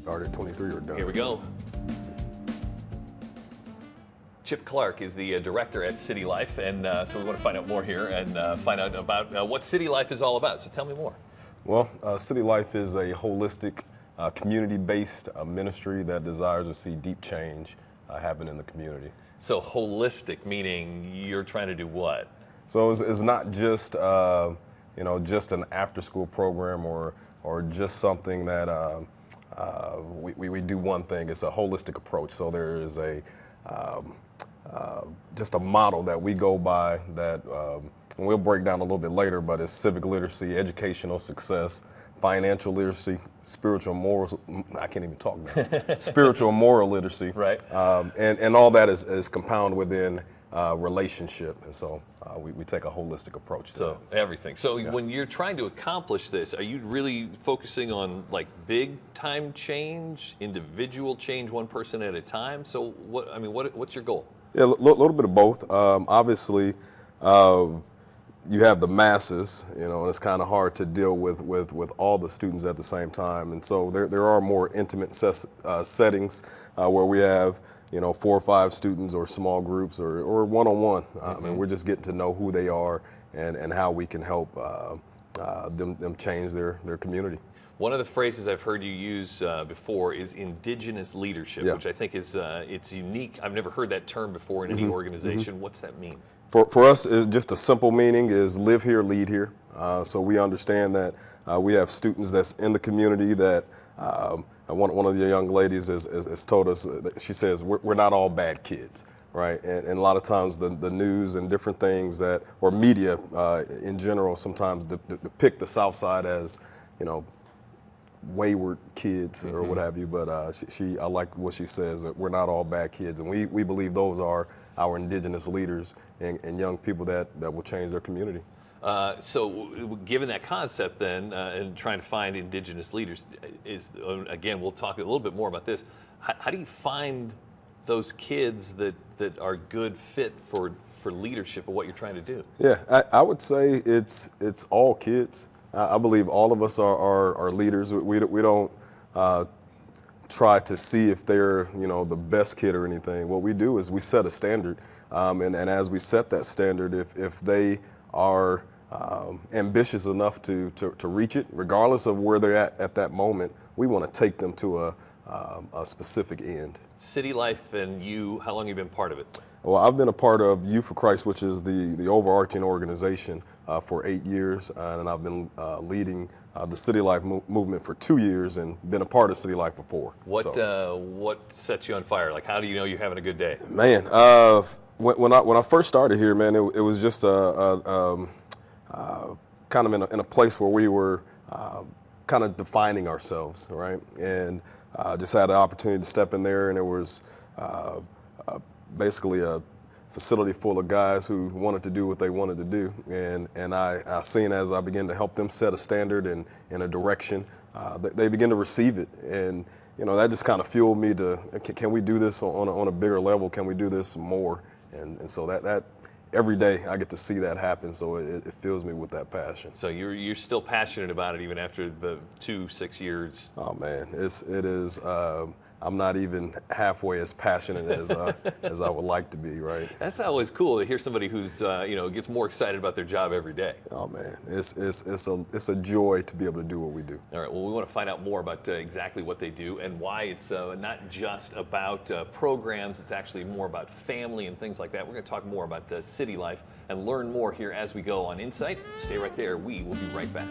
started, 23 are done. Here we go. Chip Clark is the director at City Life, and so we want to find out more here and find out about what City Life is all about. So tell me more. Well, City Life is a holistic, community-based ministry that desires to see deep change happen in the community. So holistic, meaning you're trying to do what? So it's not just just an after-school program or just something that we do one thing. It's a holistic approach. So there is a just a model that we go by that and we'll break down a little bit later, but it's civic literacy, educational success, financial literacy, spiritual morals. I can't even talk now. Spiritual and moral literacy. Right. And all that is compounded within relationship. And so we take a holistic approach to So that. everything. So when you're trying to accomplish this, are you really focusing on like big time change, individual change, one person at a time? So what's your goal? Yeah, a little bit of both. Obviously, you have the masses, and it's kind of hard to deal with all the students at the same time. And so there are more intimate settings where we have, 4 or 5 students or small groups or one-on-one. I mean, we're just getting to know who they are and how we can help them change their community. One of the phrases I've heard you use before is indigenous leadership, Yeah. which I think is it's unique. I've never heard that term before in any organization. What's that mean? For us, is just a simple meaning is live here, lead here. So we understand that we have students that's in the community that one of the young ladies has told us, she says, we're not all bad kids, right? And a lot of times the news and different things or media in general sometimes depict the South Side as, wayward kids or what have you, but I like what she says, that we're not all bad kids, and we believe those are our indigenous leaders and young people that will change their community. So given that concept then, and trying to find indigenous leaders, again, we'll talk a little bit more about this. How do you find those kids that are good fit for leadership of what you're trying to do? Yeah, I would say it's all kids. I believe all of us are leaders. We don't try to see if they're the best kid or anything. What we do is we set a standard, and as we set that standard, if they are ambitious enough to reach it, regardless of where they're at that moment, we want to take them to a specific end. City Life and you, how long have you been part of it? Well, I've been a part of Youth for Christ, which is the overarching organization, for 8 years, and I've been leading the City Life movement for 2 years and been a part of City Life for 4. What sets you on fire? Like, how do you know you're having a good day? Man, when I first started here, man, it was just kind of in a place where we were kind of defining ourselves, right? And just had the opportunity to step in there, and it was basically a facility full of guys who wanted to do what they wanted to do, and I seen as I began to help them set a standard and in a direction, they begin to receive it, and that just kind of fueled me to, can we do this on a bigger level? Can we do this more? And so that every day I get to see that happen, so it fills me with that passion. So you're still passionate about it even after the 6 years? Oh man, it is. I'm not even halfway as passionate as I would like to be, right? That's always cool to hear somebody who's gets more excited about their job every day. Oh man, it's a joy to be able to do what we do. All right, well, we want to find out more about exactly what they do and why it's not just about programs, it's actually more about family and things like that. We're going to talk more about City Life and learn more here as we go on Insight. Stay right there. We will be right back.